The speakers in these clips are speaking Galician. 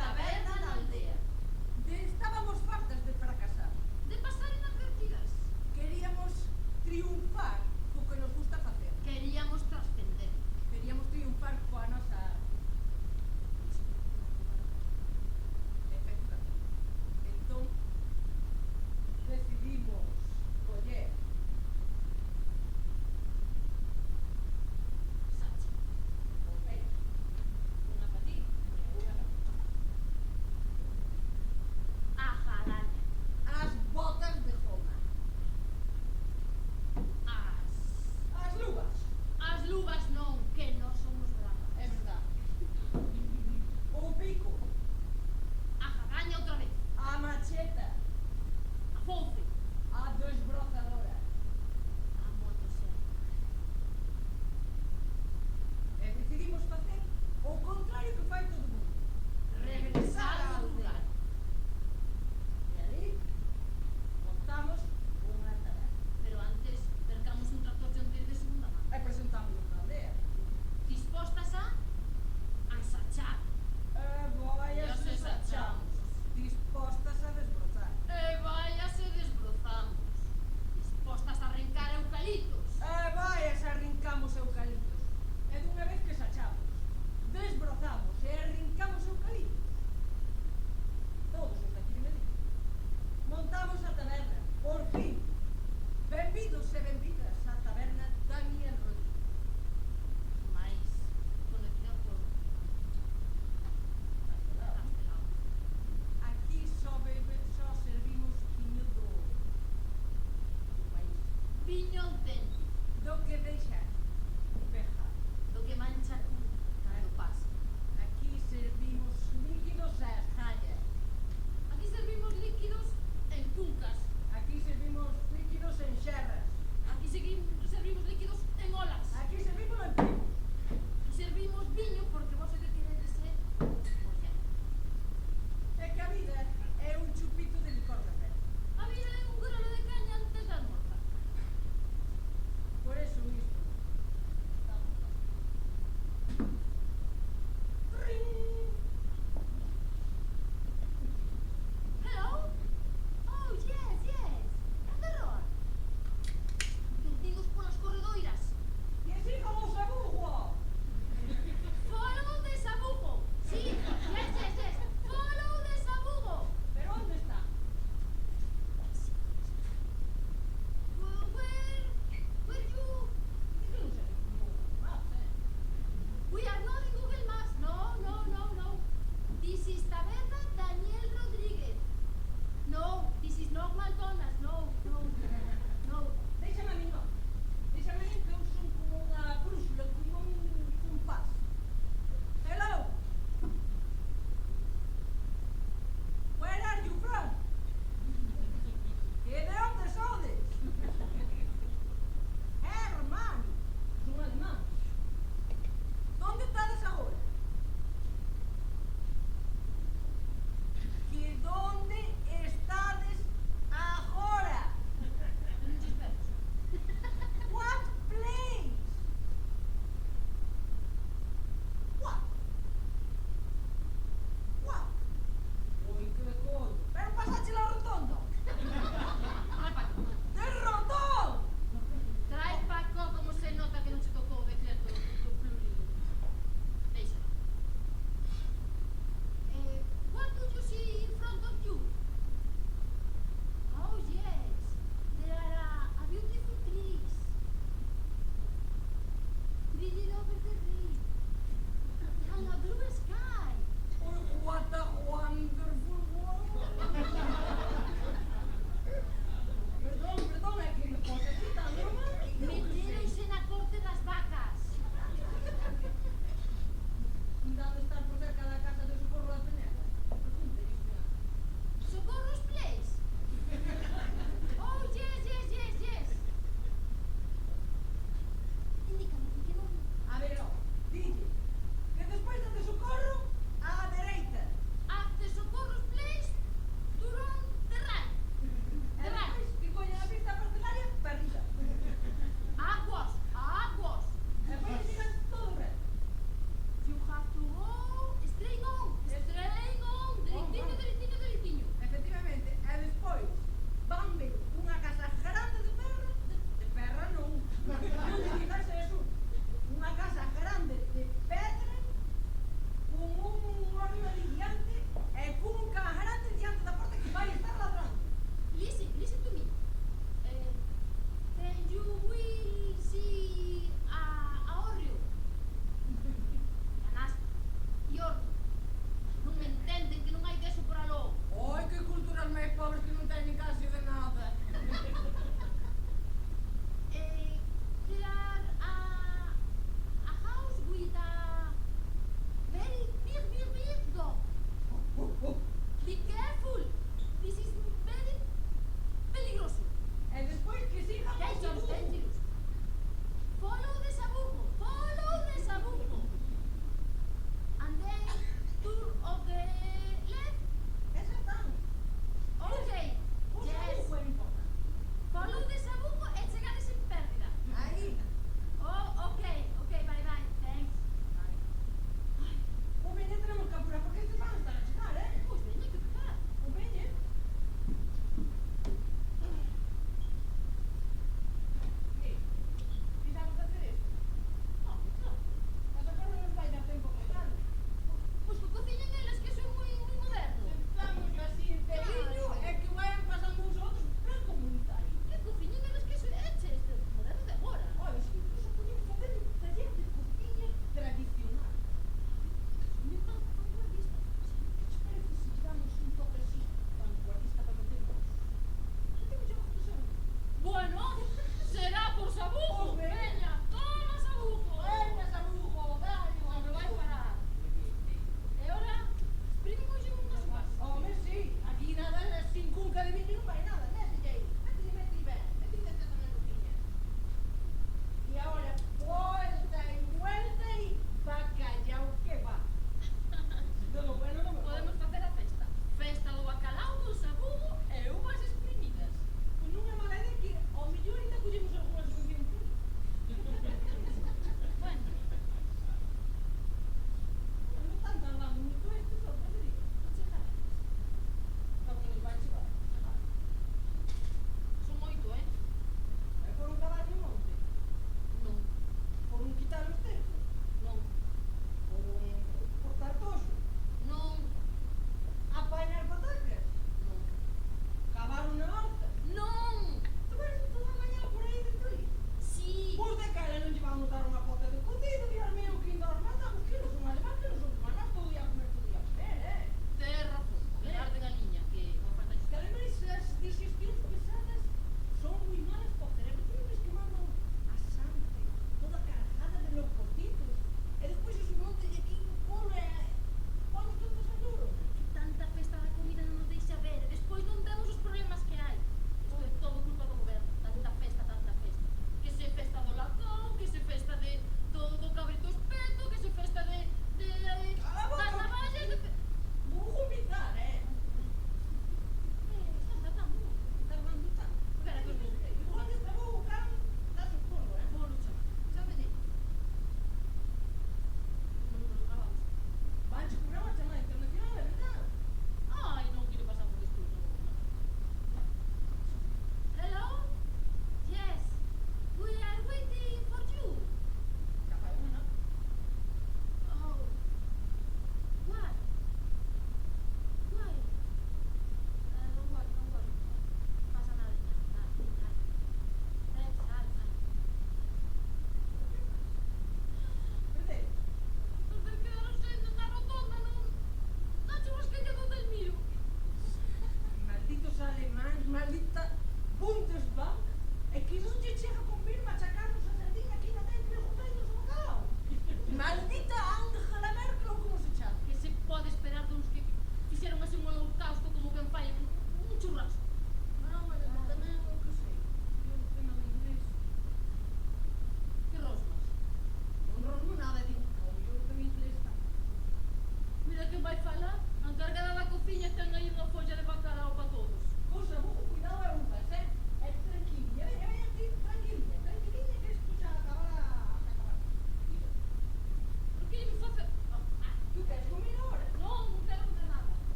taberna da aldea. Estábamos fartas de fracasar. De pasar inadvertidas. Queríamos triunfar co que nos gusta facer. Queríamos trascender. Queríamos triunfar coa nosa arte. Efectivamente. Entón, decidimos coller Sacha. o peito, unha patí e unha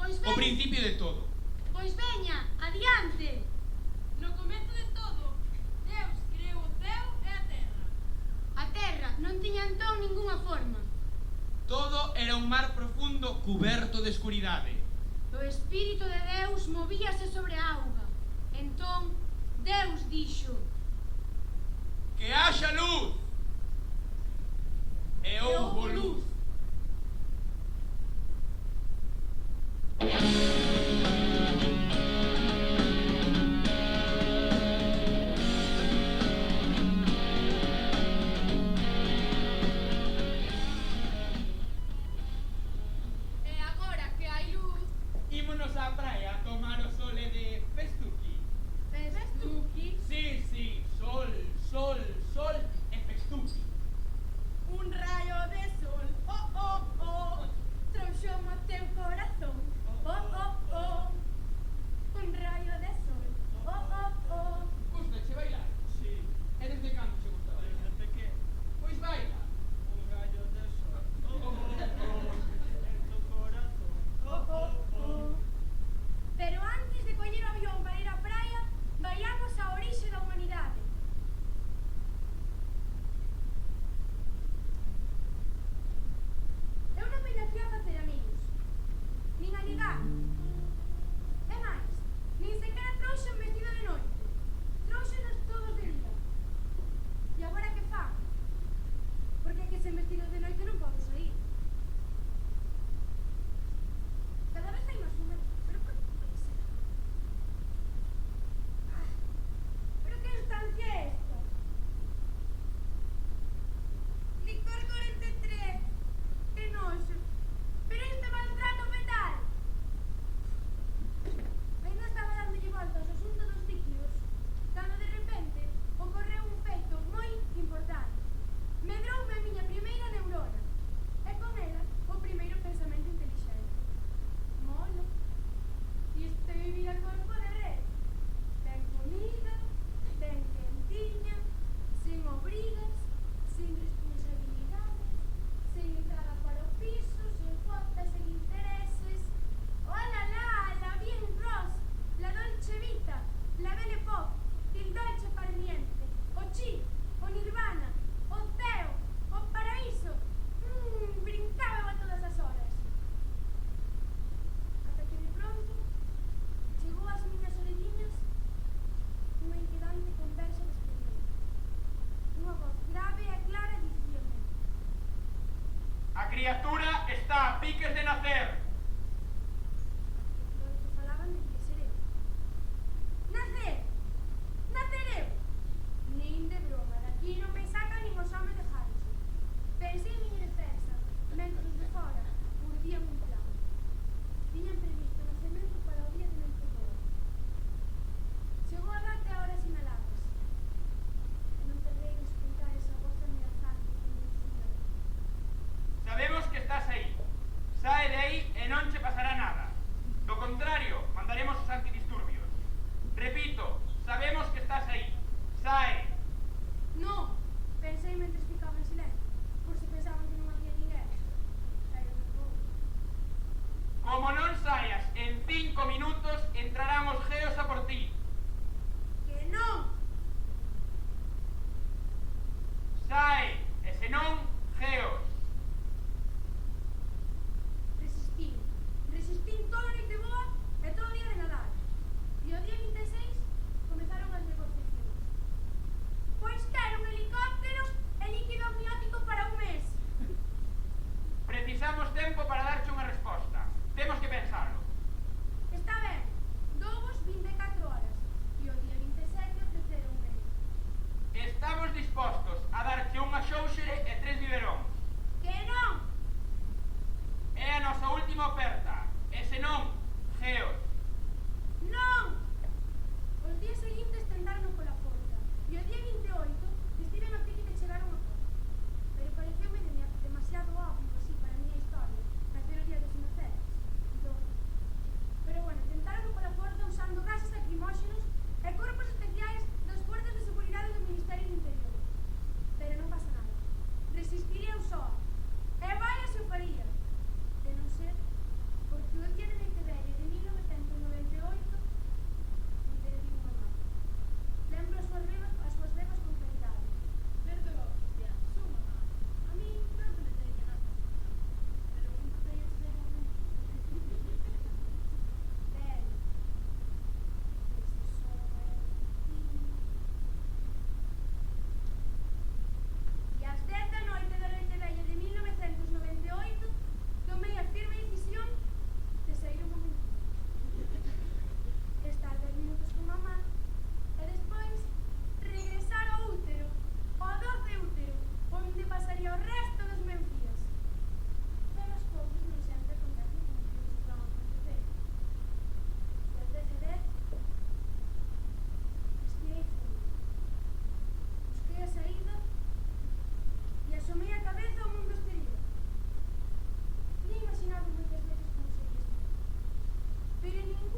Pois o ben, principio de todo. pois veña, adiante. No comezo de todo, Deus creou o ceo e a terra. A terra non tiña entón ningunha forma. Todo era un mar profundo cuberto de escuridade. O Espírito de Deus movíase sobre a auga. Entón, Deus dixo: Que haxa luz! E houbo luz. E agora que hai luz, Ímonos á praia a tomar o sole de Festuki. Festuki, Sí, sol e Festuki. un rayo de sol,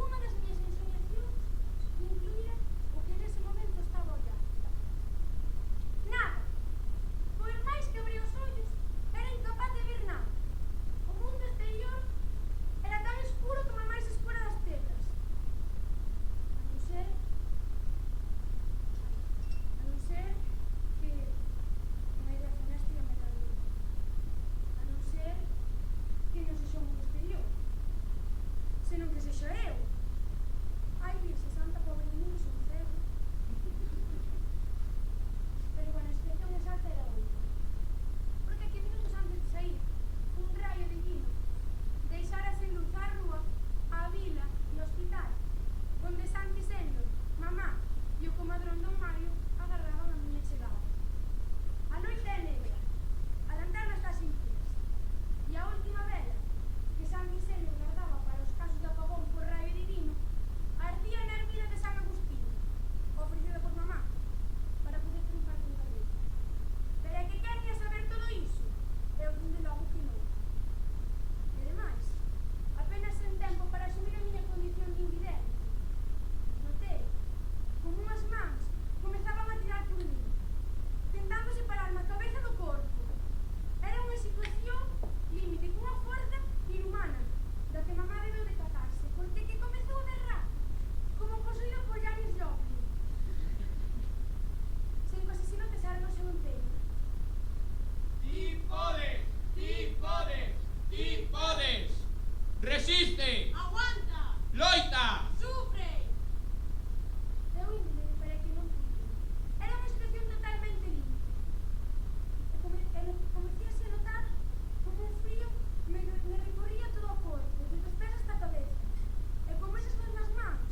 Ningunha das miñas ensoñacións incluía o que nese momento estaba a ollar. Nada. Por máis que abría os ollos, era incapaz de ver nada. O mundo exterior era tan escuro como a máis escura das tebras. A non ser que unha idea fenestra me da luz. A non ser que non sexa o mundo exterior, senón que sexa eu. Ai, Virxe Santa, pobre de mí, son cego. Pero bueno, a situación exacta era outra. Porque aquí minutos antes de sair, un raio divino deixara sen luz a rúa, a vila e o hospital, onde Santi Senior, mamá e o comadrón Don Mario agarraban a miña chegada. A noite é negra, a lanterna está sin pilas, e a última vela que Santi Senior guardaba para os casos de apagón por raio divino ardía na ermida de San Agustín, ofrecida por mamá, para poder triunfar con cabeza. Pero é que quería saber todo iso? Eu dende logo que non. E demais, apenas sen tempo para asumir a miña condición de invidente. Notei como unhas mans comezaban a tirar por min, tentando separarme a cabeza do corpo. Era unha situación límite cunha forza inhumana da que mamá debeu de catarse, porque que comezou de rápido, como posuído por Janis Joplin. Sen que o asesino pesara no seu empeño. Ti podes, ti podes, ti podes. Resiste, Aguanta! loita. Sufre! Eu índome, pero é que non pude. Era unha situación totalmente límite. E comecíase a notar como un frío me recorría todo o corpo, desde os pés hasta a cabeza. E como esas mesmas mans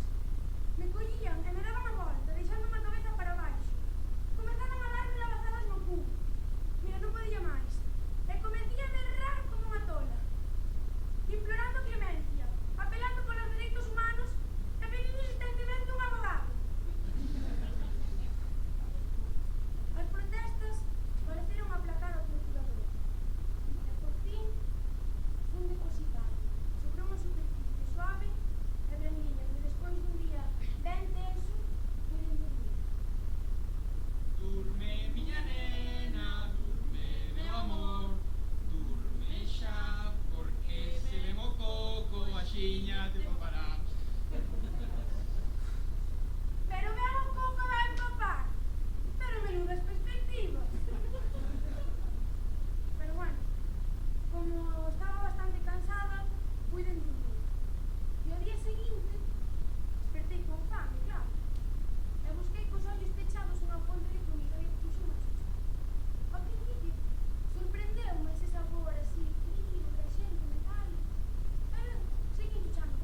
me collían e me daban a volta, deixándome a cabeza para baixo. Comezaron a darme labazadas no cu. Mira, non podía máis. E comecía a berrar como unha tola, implorando clemencia, apelando polos dereitos humanos e pedindo insistentemente un abogado. As protestas pareceron aplacar ao torturador. E por fin fun depositado sobre unha superficie suave e brandiña que despois dun día ben tenso puiden dormir. Durme, miña nena, durme, meu amor. Durme xa, porque se ven o coco, axiña te papará. Pero ben un pouco ben, papá. Pero menudas perspectivas. Pero bueno, como estaba bastante cansada, puiden dormir. E ao día seguinte, despertei con fame, claro. E busquei cos ollos pechados unha fonte de comida e puxo máis chuchar. Ao principio, sorprendeume ese sabor así frío, graxento, metálico. Seguí luchando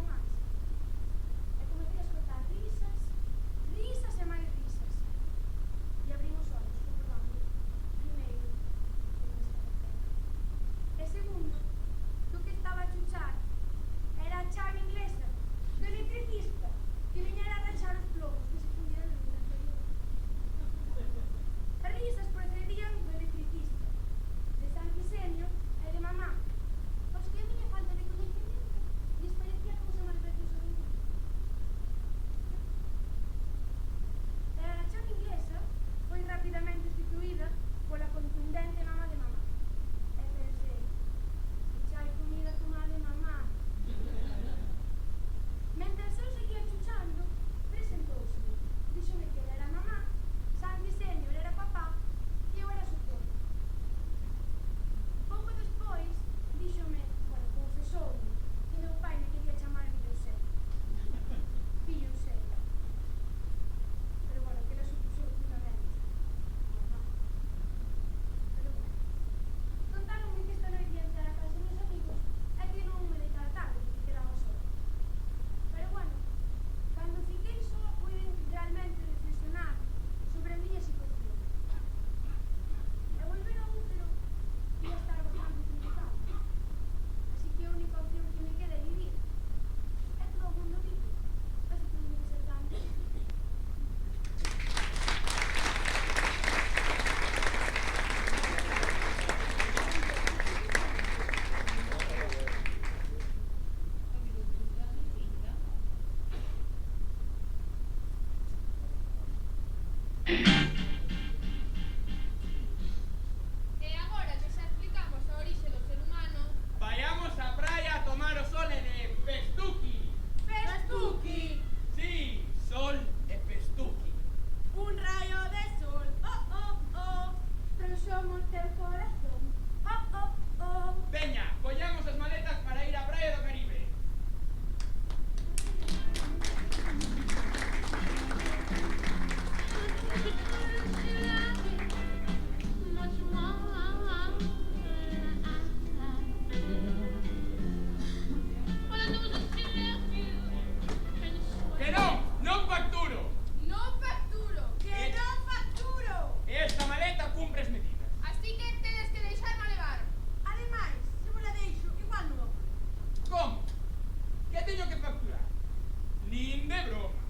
Nin de broma.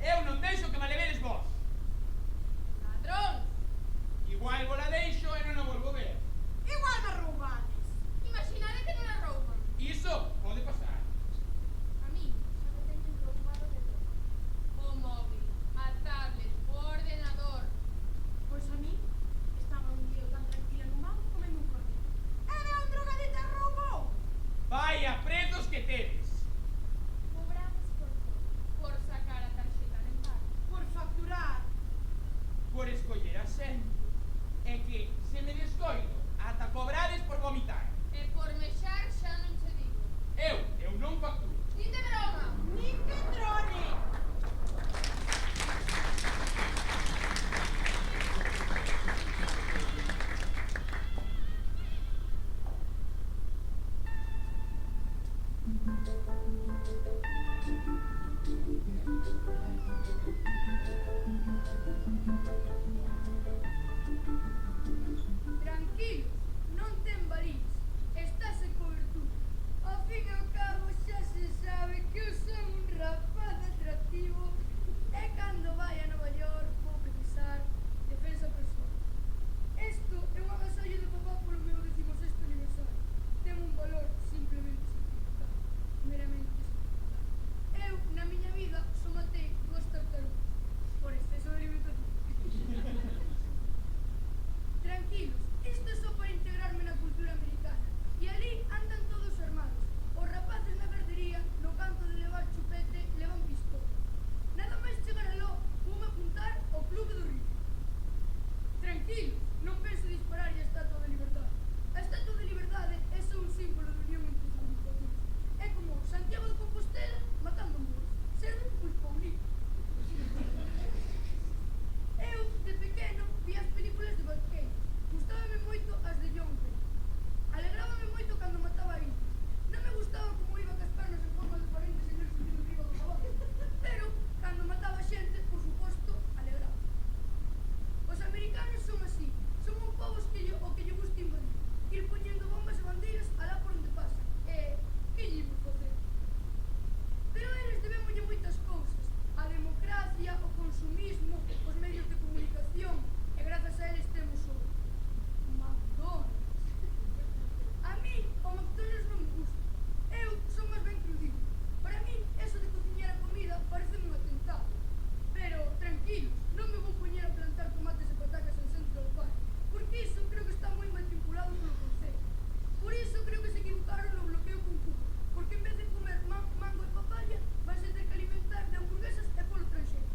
Eu non deixo que me levedes vos. Ladrón! Igual vos la deixo e non a volvo ver. Igual me roubades. Imaginade que non a rouban. Iso pode pasar. A mí xa me teñen roubado de todo. O móvil, a tablet, o ordenador. Pois a mí estaba un día tan tranquila nun banco comendo un corneta. Era un drogadito e roubou. Vaya pretos que tedes. Cobrades por todo. Por sacar a tarxeta de embarque. Por facturar. Por escoller asento. É que se me descoido ata cobrades por vomitar. E por mexar xa non che digo. Eu non facturo. Nin de broma. Nin que trone. Tranquilos, non ten varís. Estáse cobertura. Ao fin e ao cabo xa se sabe que eu son un rapaz atractivo e cando vai a Nova York vou precisar defensa persoal. Isto é un agasallo de papá polo meu 16º aniversario. Ten un valor simplemente significado. Meramente significado. Eu, na miña vida, só matei 2 tartarugas por exceso de alimentación. Tranquilos, isto é só para integrarme na cultura americana. E ali andan todos armados. Os rapaces na gardería, no canto de levar chupete, levan pistola. Nada máis chegar aló, voume apuntar ao clube do rifle. Tranquilos, non penso disparar a Estatua de Liberdade. A Estatua de Liberdade é só un símbolo de unión entre os agrupacións. É como Santiago de Compostela matando moros. Serve moi paulino. Eu, de pequeno, vi as películas de vaqueiros. Gustábame moito as de John Wayne. Alegrábame moito cando mataba a indios. Non me gustaba como iba cas pernas en forma de parentes en el subido riba do caballo. Pero, cando mataba xente, por suposto, alegraba. Os americanos son así. Son un pobo o que lle gusta invadir. Ir poñendo bombas e bandeiras alá por onde pasan. E, que lle imos facer? Pero a eles debémoslle moitas cousas. A democracia, o consumismo, os medios de comunicación. E grazas a eles temos o McDonald's. A mí o McDonald's non me gusta. Eu son máis ben crudín. Para min, eso de cociñar a comida parece un atentado. Pero, tranquilos, non me vou poñer a plantar tomates e patacas en Central Park, porque iso creo que está moi matriculado polo Concello. Por iso creo que se equivocaron no bloqueo con Cuba, porque en vez de comer mango e papaya, vais a ter que alimentar de hamburguesas e polo tranxeiro.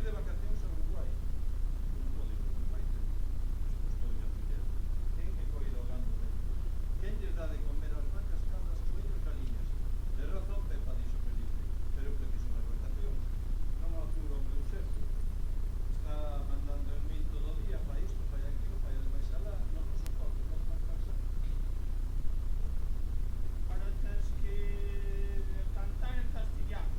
de vacacións a Uruguai. Non pode ir a Uruguai, despois todo a aprender. Quen que coida o gando ben? Quen lles dá de comer as vacas, cabras, coellos, galiñas? De razón, Pepa, dixo Felipe, pero eu preciso unhas vacacións. Non aturo o meu xefe. Está mandando en min todo o día, fai isto, fai aquilo, fai ademais alá, non o soporto, non máis cansado. Ahora tens que cantar en castellano.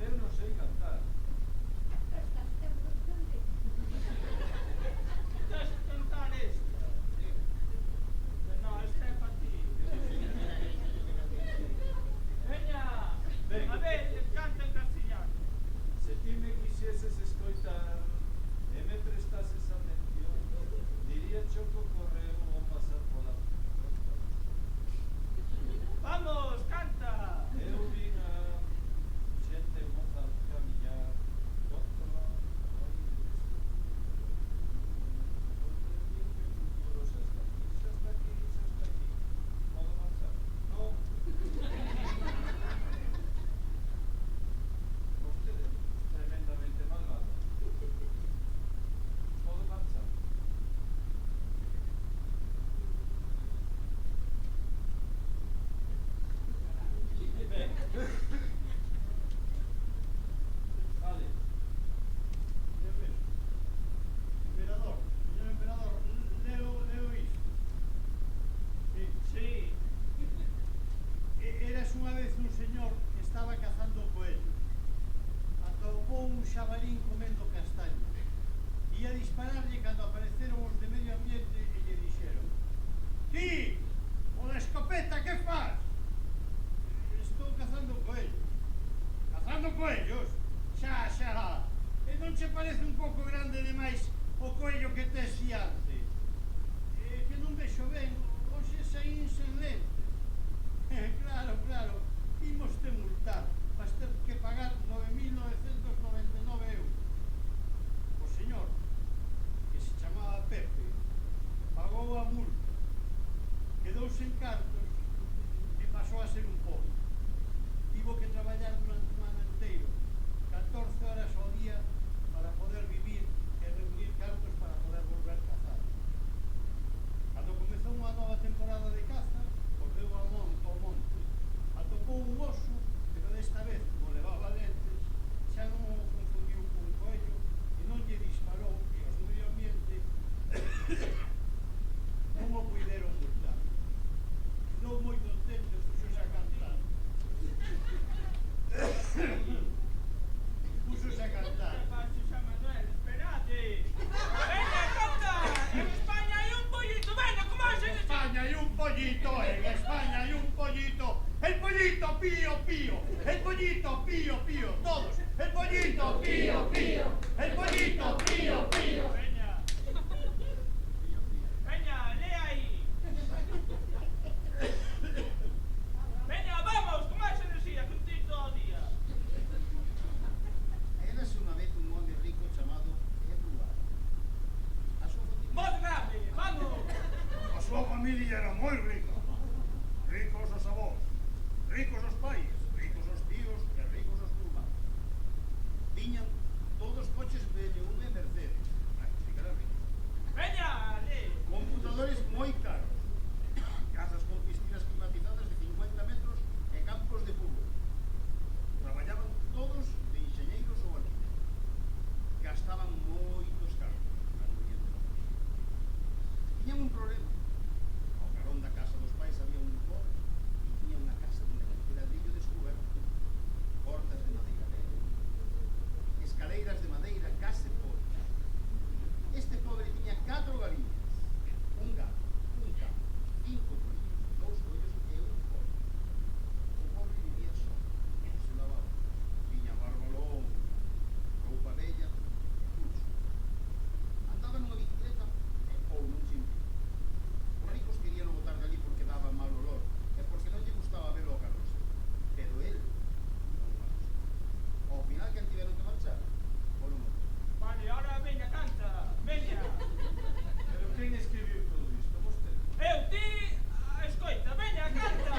Eu non sei cantar. Estás tempo de cantar. Tens que cantar esta. No, esta é para ti. Veña, Ben. a ver, canta en castellano. Se ti me quixeses escoitar e me prestases atención, diría choco correo ao pasar pola porta. Vamos, canta. Eu vin a xente moza camiñar contra o aire comprendín que o futuro xa está aquí, xa está aquí, xa está aquí. Podo marchar? Non. Vostede tremendamente malvado. Podo marchar? Ben. Vale. Eu mesmo. Emperador, señor emperador, leo isto. Sí. Eras unha vez un señor que estaba cazando coello. Atopou un xabalín comendo castaño. Ía dispararlle cando apareceron os de medio ambiente e lle dixeron: Ti, o da escopeta, que faz? Estou cazando coello. Cazando coellos? Xa, xa. E non che parece un pouco grande demais o coello que tes diante? Que non vexo ben, hoxe saín sen lentes. Claro, claro, imos te multar. Vas ter que pagar 9.999 euros. O señor, que se chamaba Pepe, pagou a multa, quedou sen cartos e pasou a ser un pobre. Tivo que traballar durante un ano inteiro, 14 horas ao día, para poder vivir e reunir cartos para poder volver a cazar. Cando comezou unha nova temporada de caza, volveu ao monte, atopou un oso, pero desta vez, como levaba lentes, xa non o confundiu cun coello e non lle disparou, e os do medio ambiente non o puideron multar. Quedou moi contento e puxose a cantar. Puxose a cantar. ¿Qué pasa, José Manuel? Esperate. Venga, canta. En España hay un pollito. Venga, ¿cómo se En dice? España hay un pollito, en España hay un pollito. El pollito pío pío, el pollito pío pío, todos. El pollito pío pío, el pollito pío pío. Veña. Veña, lee aí. Veña, vamos, con máis enerxía, que un ti todo o día. Érase unha vez un home rico chamado Eduardo. A súa familia... Voz grave, vamos. A súa familia era moi rica. Ricos os avós, ricos os pais, ricos os tíos e ricos os curmanos. Tiñan todos coches BMW e Mercedes. Sí que era rico. Veña, lee. Computadores moi caros. Casas con piscinas climatizadas de 50 metros e campos de fútbol. Traballaban todos de enxeñeiros ou arquitectos. Gastaban moitos cartos cando ían de longe. Tiñan un problema. Ao carón da casa dos pais había un pobre e tiña unha casa de ladrillo descoberto, portas de madeira negra, escaleiras de madeira case todas. Este pobre tiña 4 galiñas, un gato, un cabo, 5 conillos, 2 coellos e un pollo. O pobre vivía só, non se lavaba, tiña barba longa, roupa bella e pucho. Andaba nunha bicicleta ou nun chimpín. Os ricos querían botar de ali porque daba mal olor e porque non lle gustaba velo ao carroza. Pero él non marchou. Ao final, quen tiveron que marchar? Foron os dos. Vale, ahora veña, canta. Veña. Pero quen escribiu todo isto? Vostede? Eu, ti, escoita, veña, canta.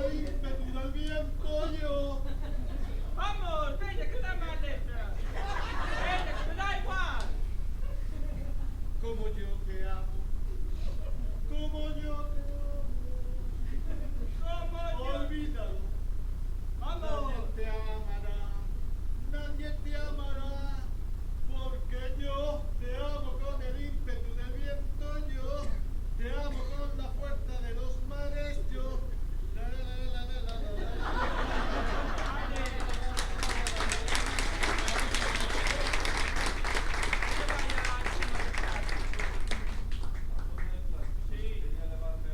del ímpetu y del viento yo. Vamos, bella, que dá más letra. Bella, que me da igual. Como yo te amo, como yo te Como amo. yo. Olvídalo. Vamos. Nadie te amará, porque yo te amo con el ímpetu del viento, yo te amo con la fuerza de los mares, yo. La, la, la, la, la, la, Sí. Quería levarme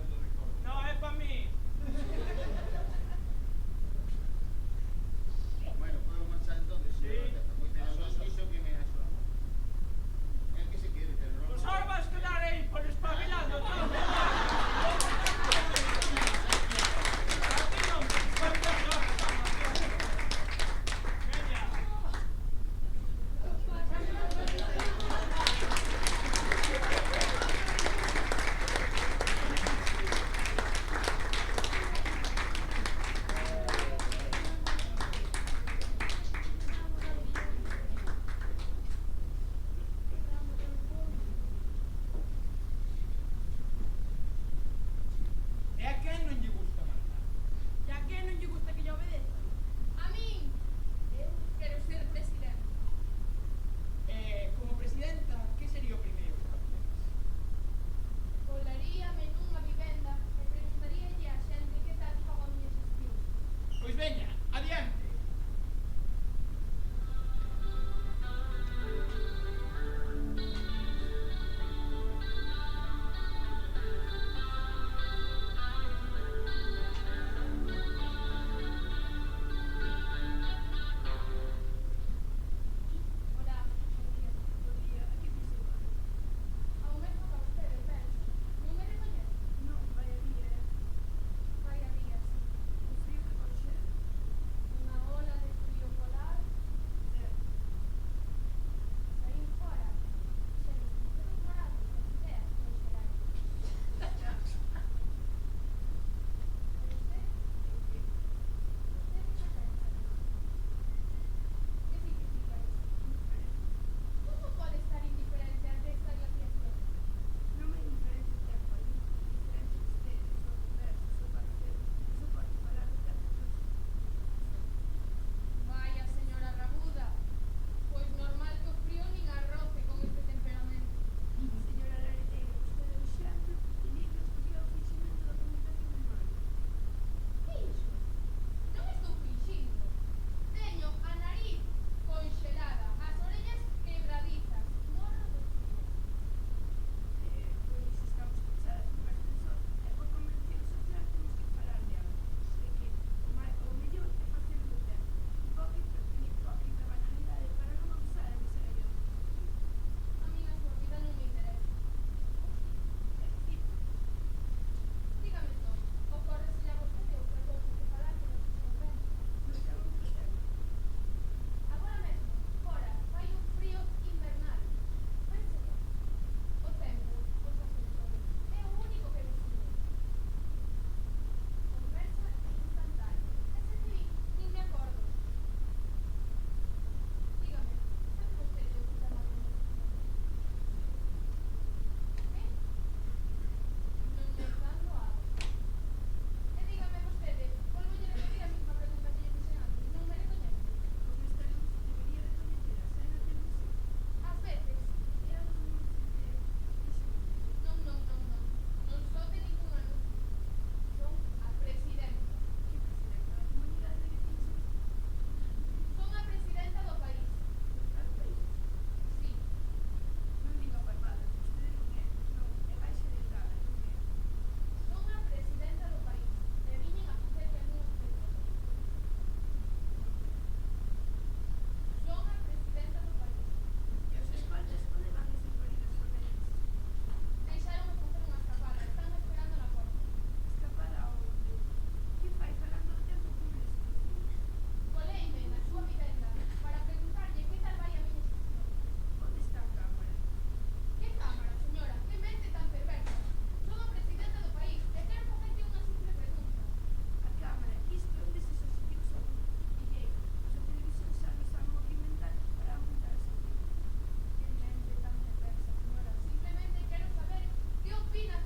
Fina,